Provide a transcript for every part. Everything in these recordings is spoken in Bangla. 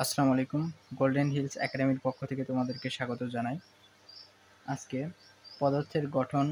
আসসালামু আলাইকুম। গোল্ডেন হিলস একাডেমির পক্ষ থেকে তোমাদেরকে স্বাগত জানাই। আজকে পদার্থের গঠন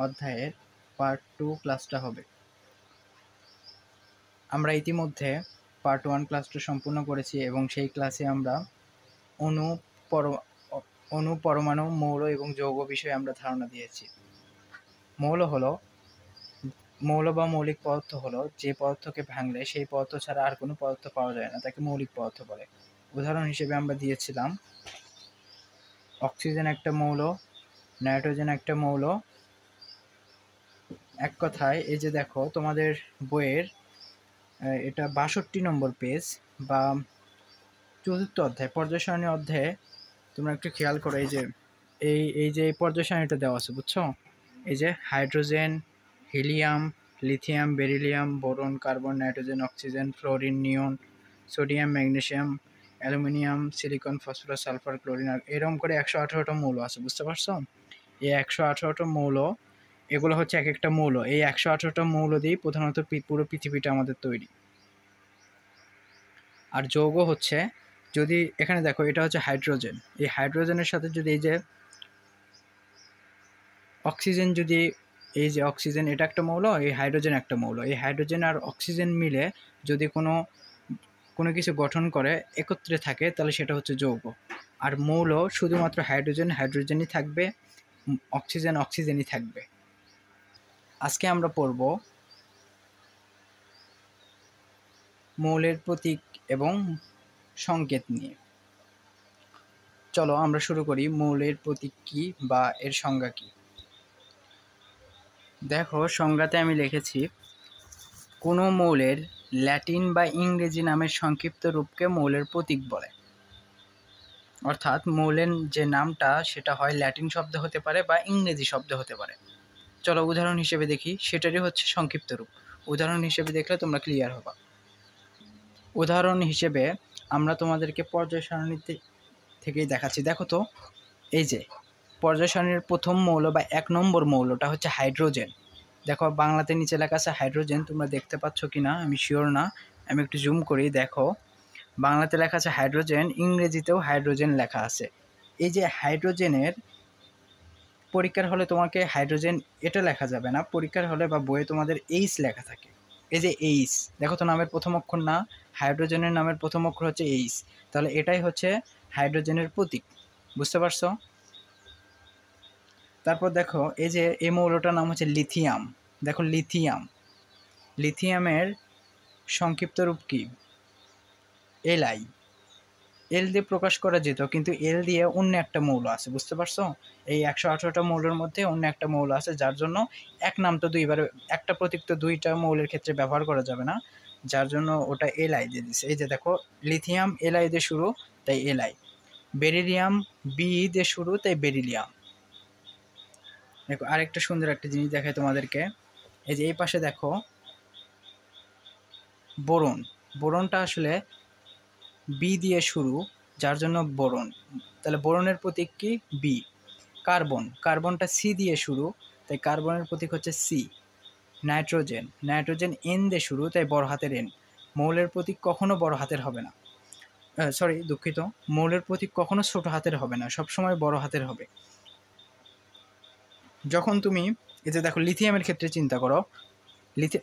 অধ্যায়ের পার্ট 2 ক্লাসটা হবে। আমরা ইতিমধ্যে পার্ট 1 ক্লাসটা সম্পূর্ণ করেছি এবং সেই ক্লাসে আমরা অণু, পরমাণু, মৌল এবং যৌগ বিষয়ে আমরা ধারণা দিয়েছি। মৌল বা মৌলিক পদার্থ হলো যে পদার্থকে ভাঙলে সেই পদার্থ ছাড়া আর কোনো পদার্থ পাওয়া যায় না, তাকে মৌলিক পদার্থ বলে। উদাহরণ হিসেবে আমরা দিয়েছিলাম অক্সিজেন একটা মৌল, নাইট্রোজেন একটা মৌল। এক কথায় এই যে দেখো তোমাদের বইয়ের এটা ৬২ নম্বর পেজ বা চতুর্থ অধ্যায় পর্যায় সারণী অধ্যায়ে তোমরা একটু খেয়াল করো, এই পর্যায় সারণীটা দেওয়া আছে, বুঝছো? এই যে hydrogen, helium, lithium, beryllium, boron, carbon, nitrogen, oxygen, fluorine, neon, sodium, magnesium, aluminium, silicon, phosphorus, sulphur, chlorine, আর এরকম করে ১১৮টা মৌল আছে, বুঝতে পারছো? এই ১১৮টা মৌল, এগুলো হচ্ছে এক একটা মৌল। এই ১১৮টা মৌল দিয়ে প্রধানত পুরো পৃথিবীটা আমাদের তৈরি। আর যৌগ হচ্ছে, যদি এখানে দেখো এটা হচ্ছে হাইড্রোজেন, এই হাইড্রোজেনের সাথে যদি এই যে অক্সিজেন, যদি এই যে অক্সিজেন এটা একটা মৌল, এই হাইড্রোজেন একটা মৌল, এই হাইড্রোজেন আর অক্সিজেন মিলে যদি কোনো কিছু গঠন করে একত্রে থাকে তাহলে সেটা হচ্ছে যৌগ। আর মৌল শুধুমাত্র হাইড্রোজেনই থাকবে, অক্সিজেনই থাকবে। আজকে আমরা পড়ব মৌলের প্রতীক এবং সংকেত নিয়ে। চলো আমরা শুরু করি। মৌলের প্রতীক কি বা এর সংজ্ঞা কি? দেখো, সংজ্ঞাতে আমি লিখেছি, কোনো মৌলের ল্যাটিন বা ইংরেজি নামের সংক্ষিপ্ত রূপকে মৌলের প্রতীক বলে। অর্থাৎ মৌলের যে নামটা সেটা হয় ল্যাটিন শব্দ হতে পারে বা ইংরেজি শব্দ হতে পারে। চলো উদাহরণ হিসেবে দেখি, সেটারই হচ্ছে সংক্ষিপ্ত রূপ। উদাহরণ হিসেবে দেখলে তোমরা ক্লিয়ার হবা। উদাহরণ হিসেবে আমরা তোমাদেরকে পর্যায় সারণীতে থেকেই দেখাচ্ছি। দেখো তো, এই যে পর্যায় সারণীর প্রথম মৌল বা ১ নম্বর মৌলটা হচ্ছে হাইড্রোজেন। দেখো বাংলাতে নিচে লেখা আছে হাইড্রোজেন, তোমরা দেখতে পাচ্ছ কি না আমি শিওর না, আমি একটু জুম করি। দেখো বাংলাতে লেখা আছে হাইড্রোজেন, ইংরেজিতেও হাইড্রোজেন লেখা আছে। এই যে হাইড্রোজেনের পরীক্ষার হলে তোমাকে হাইড্রোজেন এটা লেখা যাবে না, পরীক্ষার হলে বা বইয়ে তোমাদের এইচ লেখা থাকে। এই যে এইচ, দেখো তো নামের প্রথম অক্ষর না, হাইড্রোজেনের নামের প্রথম অক্ষর হচ্ছে এইচ, তাহলে এটাই হচ্ছে হাইড্রোজেনের প্রতীক। বুঝতে পারছো? তারপর দেখো এই যে এই মৌলটার নাম হচ্ছে লিথিয়াম। দেখো লিথিয়ামের সংক্ষিপ্ত রূপ কি? এলআই। এল দিয়ে প্রকাশ করা যেত, কিন্তু এল দিয়ে অন্য একটা মৌল আছে, বুঝতে পারছো? এই ১১৮টা মৌলের মধ্যে অন্য একটা মৌল আছে, যার জন্য এক নাম তো দুইবার, একটা প্রতীক তো দুইটা মৌলের ক্ষেত্রে ব্যবহার করা যাবে না, যার জন্য ওটা এলআই দিয়ে দিচ্ছে। এই যে দেখো, লিথিয়াম এলআই দিয়ে শুরু, তাই এলআই। বেরিলিয়াম বি দিয়ে শুরু, তাই বেরিলিয়াম। দেখো আরেকটা সুন্দর একটা জিনিস দেখায় তোমাদেরকে, এই যে এই পাশে দেখো বোরনটা আসলে বি দিয়ে শুরু, যার জন্য বোরন, তাহলে বোরনের প্রতীক কি? বি। কার্বনটা সি দিয়ে শুরু, তাই কার্বনের প্রতীক হচ্ছে সি। নাইট্রোজেন এন দিয়ে শুরু, তাই বড় হাতের এন। মৌলের প্রতীক কখনো বড় হাতের হবে না, দুঃখিত, মৌলের প্রতীক কখনো ছোট হাতের হবে না, সবসময় বড় হাতের হবে। যখন তুমি এই যে দেখো লিথিয়ামের ক্ষেত্রে চিন্তা করো,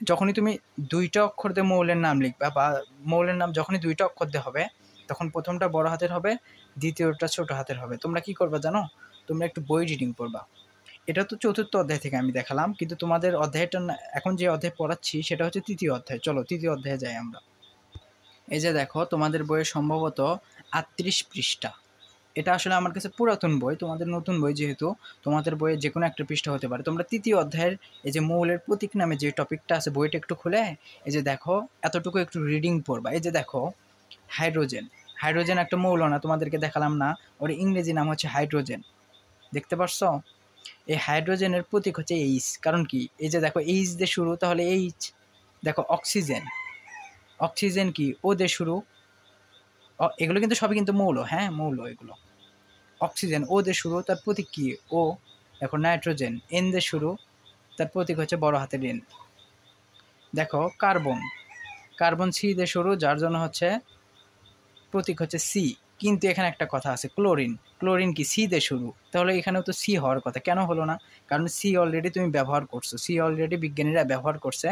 যখনই তুমি দুইটা অক্ষর দিয়ে মৌলের নাম লিখবা বা মৌলের নাম যখনই দুইটা অক্ষর দিয়ে হবে, তখন প্রথমটা বড় হাতের হবে, দ্বিতীয়টা ছোট হাতের হবে। তোমরা কি করবা জানো? তোমরা একটু বই রিডিং করবা। এটা তো চতুর্থ অধ্যায় থেকে আমি দেখালাম, কিন্তু তোমাদের অধ্যায়টা এখন যে অধ্যায় পড়াচ্ছি সেটা হচ্ছে তৃতীয় অধ্যায়। চলো তৃতীয় অধ্যায়ে যাই আমরা। এই যে দেখো তোমাদের বইয়ে সম্ভবত ৩৮ পৃষ্ঠা। এটা আসলে আমার কাছে পুরাতন বই, তোমাদের নতুন বই, যেহেতু তোমাদের বইয়ে যে কোনো একটা পৃষ্ঠা হতে পারে। তোমরা তৃতীয় অধ্যায়ের এই যে মৌলের প্রতীক নামে যে টপিকটা আছে, বইটা একটু খুলে এই যে দেখো এতটুকু একটু রিডিং পড়বা। এই যে দেখো হাইড্রোজেন একটা মৌল না, তোমাদেরকে দেখালাম না, ওর ইংরেজি নাম হচ্ছে হাইড্রোজেন। দেখতে পারছো? এই হাইড্রোজেনের প্রতীক হচ্ছে এইচ। কারণ কি? এই যে দেখো এইচ দিয়ে শুরু, তাহলে এইচ। দেখো অক্সিজেন কি? ও দিয়ে শুরু। এগুলো কিন্তু সবই কিন্তু মৌল, হ্যাঁ মৌল এগুলো। অক্সিজেন ও দিয়ে শুরু, তার প্রতীক কি? ও। দেখো নাইট্রোজেন এন দিয়ে শুরু, তার প্রতীক হচ্ছে বড় হাতের এন। দেখো কার্বন সি দিয়ে শুরু, যার জন্য হচ্ছে প্রতীক হচ্ছে সি, কিন্তু এখানে একটা কথা আছে, ক্লোরিন। ক্লোরিন কি সি দিয়ে শুরু, তাহলে এখানেও তো সি হওয়ার কথা, কেন হলো না? কারণ সি অলরেডি তুমি ব্যবহার করছো, সি অলরেডি বিজ্ঞানীরা ব্যবহার করছে,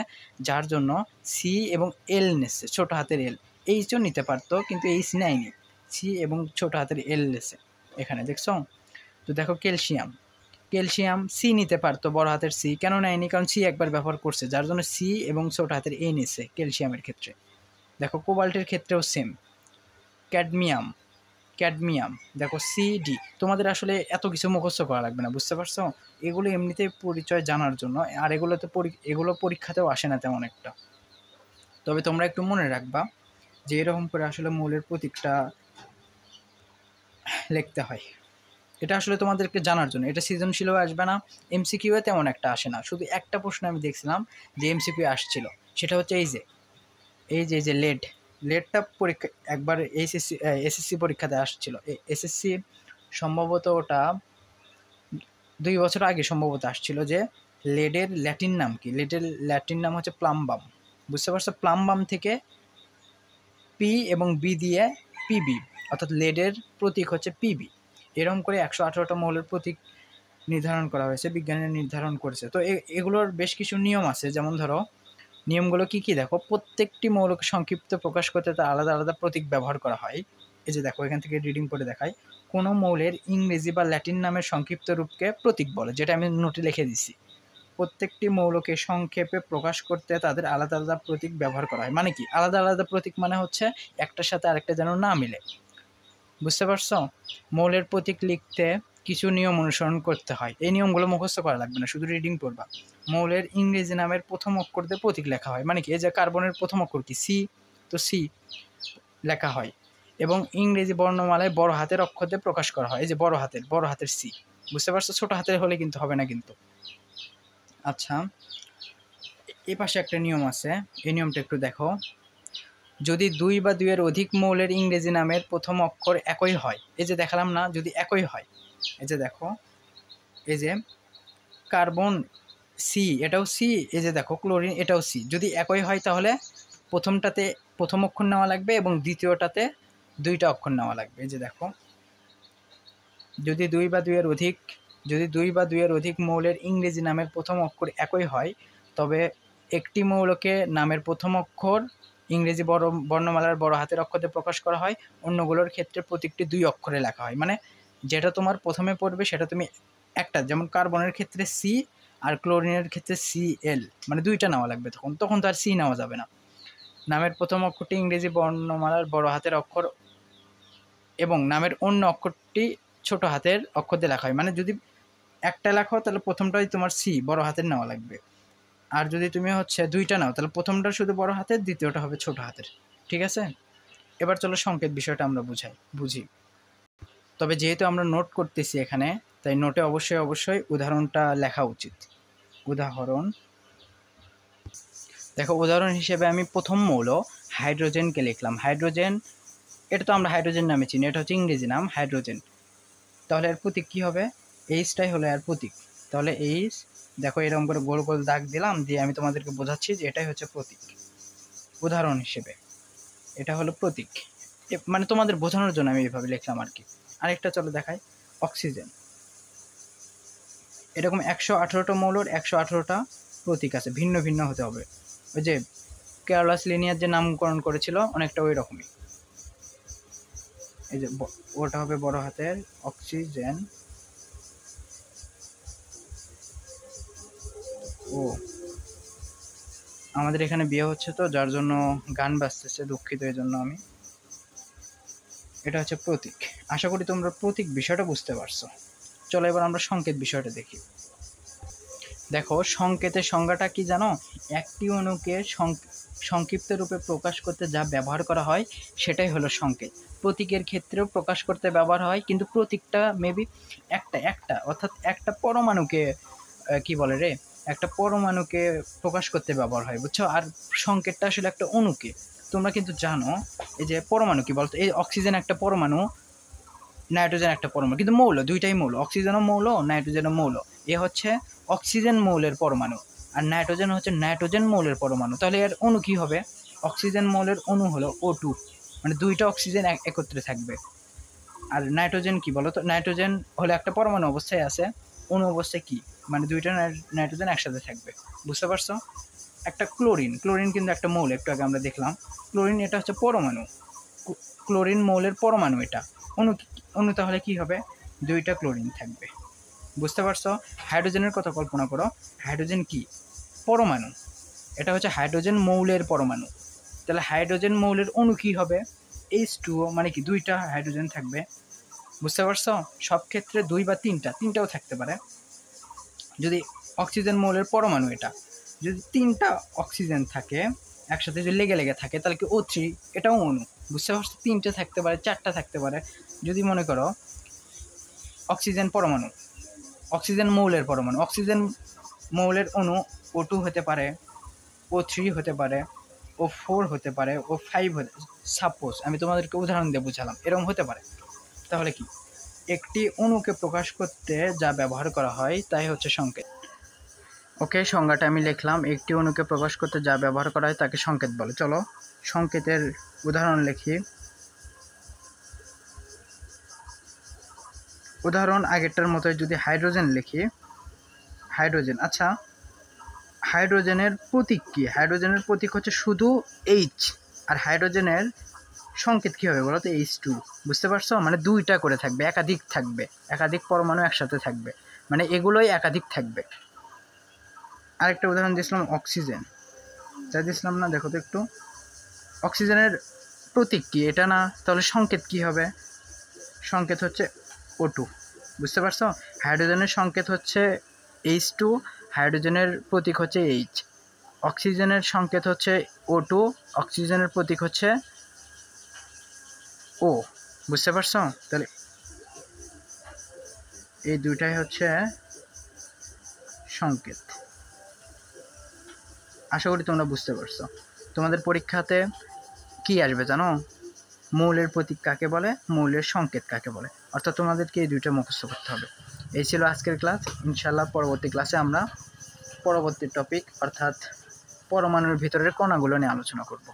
যার জন্য সি এবং এল নেছে, ছোট হাতের এল। এইচও নিতে পারতো কিন্তু এইচ নেয়নি, সি এবং ছোট হাতের এল নেছে এখানে, দেখছো? তো দেখো ক্যালসিয়াম, ক্যালসিয়াম সি নিতে পারতো, বড় হাতের সি, কেন নেয়নি? কারণ সি একবার ব্যবহার করছে, যার জন্য সি এবং ছোট হাতের এ নিছে ক্যালসিয়ামের ক্ষেত্রে। দেখো কোবাল্টের ক্ষেত্রেও সেম। ক্যাডমিয়াম, ক্যাডমিয়াম দেখো সিডি। তোমাদের আসলে এত কিছু মুখস্থ করা লাগবে না, বুঝতে পারছো? এগুলো এমনিতে পরিচয় জানার জন্য, আর এগুলো পরীক্ষাতেও আসে না তেমন একটা। তবে তোমরা একটু মনে রাখবা যে এরকম করে আসলে মৌলের প্রতীকটা লিখতে হয়। এটা আসলে তোমাদেরকে জানার জন্য, এটা সৃজনশীলও আসবে না, এমসিকিউ এ তেমন একটা আসে না। শুধু একটা প্রশ্ন আমি দেখছিলাম যে এমসিকিউ আসছিল, সেটা হচ্ছে এই যে লেডটা পরীক্ষা একবার এসএসসি পরীক্ষাতে আসছিল। এসএসসি সম্ভবত ওটা 2 বছর আগে সম্ভবত আসছিল, যে লেডের ল্যাটিন নাম কি? লেডের ল্যাটিন নাম হচ্ছে প্লাম্বাম, বুঝতে পারছো? প্লাম্বাম থেকে পি এবং বি দিয়ে পিবি, অর্থাৎ লেডের প্রতীক হচ্ছে পিবি। এরকম করে 118টা মৌলের প্রতীক নির্ধারণ করা হয়েছে, বিজ্ঞানীরা নির্ধারণ করেছে। তো এগুলোর বেশ কিছু নিয়ম আছে, যেমন ধরো নিয়মগুলো কি কি দেখো, প্রত্যেকটি মৌলকে সংক্ষিপ্ত প্রকাশ করতে তার আলাদা আলাদা প্রতীক ব্যবহার করা হয়। এই যে দেখো এখান থেকে রিডিং করে দেখাই, কোনো মৌলের ইংরেজি বা ল্যাটিন নামের সংক্ষিপ্ত রূপকে প্রতীক বলে, যেটা আমি নোটে লিখে দিছি। প্রত্যেকটি মৌলকে সংক্ষেপে প্রকাশ করতে তাদের আলাদা আলাদা প্রতীক ব্যবহার করা হয়। মানে কি আলাদা আলাদা প্রতীক? মানে হচ্ছে একটার সাথে আরেকটা যেন না মিলে, বুঝতে পারছো? মৌলের প্রতীক লিখতে কিছু নিয়ম অনুসরণ করতে হয়, এই নিয়মগুলো মুখস্থ করা লাগবে না, শুধু রিডিং করবা। মৌলের ইংরেজি নামের প্রথম অক্ষর দিয়ে প্রতীক লেখা হয়। মানে কি, এই যে কার্বনের প্রথম অক্ষর কি? সি, তো সি লেখা হয়, এবং ইংরেজি বর্ণমালায় বড় হাতের অক্ষর দিয়ে প্রকাশ করা হয়। এই যে বড় হাতের সি, বুঝতে পারছো? ছোট হাতের হলে কিন্তু হবে না কিন্তু। আচ্ছা, এ পাশে একটা নিয়ম আছে, এই নিয়মটা একটু দেখো। যদি 2 বা 2 এর অধিক মৌলের ইংরেজি নামের প্রথম অক্ষর একই হয়, এই যে দেখালাম না, যদি একই হয়, এই যে দেখো, এই যে কার্বন সি, এটাও সি, এই যে দেখো ক্লোরিন, এটাও সি, যদি একই হয় তাহলে প্রথমটাতে প্রথম অক্ষর নেওয়া লাগবে এবং দ্বিতীয়টাতে 2টা অক্ষর নেওয়া লাগবে। এই যে দেখো, যদি 2 বা 2 এর অধিক মৌলের ইংরেজি নামের প্রথম অক্ষর একই হয়, তবে একটি মৌলকে নামের প্রথম অক্ষর ইংরেজি বর্ণমালার বড় হাতের অক্ষর দিয়ে প্রকাশ করা হয়, অন্যগুলোর ক্ষেত্রে প্রতীকটি 2 অক্ষরে লেখা হয়। মানে যেটা তোমার প্রথমে পড়বে সেটা তুমি একটা, যেমন কার্বনের ক্ষেত্রে সি আর ক্লোরিনের ক্ষেত্রে সিএল, মানে 2টা নেওয়া লাগবে, তখন তো আর সি নেওয়া যাবে না। নামের প্রথম অক্ষরটি ইংরেজি বর্ণমালার বড় হাতের অক্ষর এবং নামের অন্য অক্ষরটি ছোট হাতের অক্ষর দিয়ে লেখা হয়। মানে যদি একটা লেখো তাহলে প্রথমটাই তোমার সি বড় হাতের নেওয়া লাগবে, আর যদি তুমি হচ্ছে 2টা নাও তাহলে প্রথমটা শুধু বড় হাতের, দ্বিতীয়টা হবে ছোট হাতের। ঠিক আছে, এবার চলো সংকেত বিষয়টা আমরা বুঝি। তবে যেহেতু আমরা নোট করতেছি এখানে, তাই নোটে অবশ্যই উদাহরণটা লেখা উচিত। উদাহরণ দেখো, উদাহরণ হিসেবে আমি প্রথম মৌল হাইড্রোজেনকে লিখলাম। হাইড্রোজেন, এটা তো আমরা হাইড্রোজেন নামে চিনি, এটা হচ্ছে ইংরেজি নাম হাইড্রোজেন। তাহলে এর প্রতীক কী হবে? এইচটাই হলো এর প্রতীক। তাহলে এইচ, দেখো এরকম করে গোল গোল দাগ দিলাম, দিয়ে আমি তোমাদেরকে বোঝাচ্ছি যে এটাই হচ্ছে প্রতীক। উদাহরণ হিসেবে এটা হলো প্রতীক, মানে তোমাদের বোঝানোর জন্য আমি এইভাবে লিখলাম আর কি। আরেকটা চলো দেখাই, অক্সিজেন। এরকম 118টা মৌলের 118টা প্রতীক আছে, ভিন্ন ভিন্ন হতে হবে। ওই যে কার্লাস লিনিয়ার যে নামকরণ করেছিল, অনেকটা ওই রকমই। এই যে ওটা হবে বড় হাতের অক্সিজেন। ও আমাদের এখানে বিয়ে হচ্ছে তো, যার জন্য গান বাজতেছে, দুঃখিত এই জন্য আমি। এটা হচ্ছে প্রতীক। আশা করি তোমরা প্রতীক বিষয়টা বুঝতে পারছো। চলো এবার আমরা সংকেত বিষয়টা দেখি। দেখো সংকেতের সংজ্ঞাটা কি জানো? একটি অণুকে সংক্ষিপ্ত রূপে প্রকাশ করতে যা ব্যবহার করা হয় সেটাই হলো সংকেত। প্রতীকের ক্ষেত্রেও প্রকাশ করতে ব্যবহার হয়, কিন্তু প্রতীকটা মেবি একটা অর্থাৎ একটা পরমাণুকে কি বলে রে, একটা পরমাণুকে প্রকাশ করতে ব্যবহার হয়, বুঝছো? আর সংকেতটা আসলে একটা অণুকে। তোমরা কিন্তু জানো এই যে পরমাণু কি বলতো, এই অক্সিজেন একটা পরমাণু, নাইট্রোজেন একটা পরমাণু, কিন্তু মৌল দুইটাই মৌল, অক্সিজেনও মৌল নাইট্রোজেনও মৌল। এ হচ্ছে অক্সিজেন মৌলের পরমাণু, আর নাইট্রোজেন হচ্ছে নাইট্রোজেন মৌলের পরমাণু। তাহলে এর অণু কি হবে? অক্সিজেন মৌলের অণু হলো O2, মানে দুইটা অক্সিজেন একত্রে থাকবে। আর নাইট্রোজেন কি বলো তো? নাইট্রোজেন হলে একটা পরমাণু অবস্থায় আছে, অণু অবস্থায় কি, মানে দুইটা নাইট্রোজেন একসাথে থাকবে। বুঝতে পারছো? একটা ক্লোরিন কিন্তু একটা মৌল, একটু আগে আমরা দেখলাম। ক্লোরিন এটা হচ্ছে পরমাণু, ক্লোরিন মৌলের পরমাণু। এটা অণু তাহলে কি হবে? দুইটা ক্লোরিন থাকবে। বুঝতে পারছো? হাইড্রোজেনের কথা কল্পনা করো, হাইড্রোজেন কি? পরমাণু। এটা হচ্ছে হাইড্রোজেন মৌলের পরমাণু। তাহলে হাইড্রোজেন মৌলের অণু কি হবে? H2O, মানে কি দুইটা হাইড্রোজেন থাকবে। বুঝতে পারছো? সব ক্ষেত্রে দুই বা তিনটাও থাকতে পারে। যদি অক্সিজেন মৌলের পরমাণু, এটা যদি তিনটা অক্সিজেন থাকে একসাথে, যদি লেগে থাকে, তাহলে কি O3, এটাও অণু। বুঝতে পারছো? তিনটে থাকতে পারে, চারটা থাকতে পারে। যদি মনে করো অক্সিজেন পরমাণু, অক্সিজেন মৌলের পরমাণু, অক্সিজেন মৌলের অণু O2 হতে পারে, O3 হতে পারে, O4 হতে পারে, O5 হতে, সাপোজ আমি তোমাদেরকে উদাহরণ দিয়ে বুঝালাম, এরকম হতে পারে। তাহলে কি? একটি অণুকে প্রকাশ করতে যা ব্যবহার করা হয় তাই হচ্ছে সংকেত। ওকে, সংজ্ঞাটা আমি লিখলাম। একটি অণুকে প্রকাশ করতে যা ব্যবহার করা হয় তাকে সংকেত বলে। চলো সংকেতের উদাহরণ লিখি। উদাহরণ আগেরটার মতোই যদি হাইড্রোজেন লিখি, হাইড্রোজেন। আচ্ছা, হাইড্রোজেনের প্রতীক কি? হাইড্রোজেনের প্রতীক হচ্ছে শুধু H, আর হাইড্রোজেনের সংকেত কী হবে বলো তো? H2। বুঝতে পারছো? মানে দুইটা করে থাকবে, একাধিক থাকবে, একাধিক পরমাণু একসাথে থাকবে, মানে এগুলোই একাধিক থাকবে। আরেকটা উদাহরণ দিয়েছিলাম অক্সিজেন, যা দিয়েছিলাম না? দেখো তো একটু, অক্সিজেনের প্রতীক কি? এটা না? তাহলে সংকেত কি হবে? সংকেত হচ্ছে O2। বুঝতে পারছো? হাইড্রোজেনের সংকেত হচ্ছে H2, হাইড্রোজেনের প্রতীক হচ্ছে H। অক্সিজেনের সংকেত হচ্ছে O2, অক্সিজেনের প্রতীক হচ্ছে O। বুঝতে পারছো? তাহলে এই দুইটাই হচ্ছে সংকেত। আশা করি তোমরা বুঝতে পারছো। তোমাদের পরীক্ষাতে কি আসবে জানো? মৌলের প্রতীক কাকে বলে, মৌলের সংকেত কাকে বলে। অর্থাৎ তোমাদেরকে এই দুইটা মুখস্থ করতে হবে। এই ছিল আজকের ক্লাস। ইনশাল্লাহ পরবর্তী ক্লাসে আমরা পরবর্তী টপিক অর্থাৎ পরমাণুর ভিতরের কণাগুলো নিয়ে আলোচনা করব।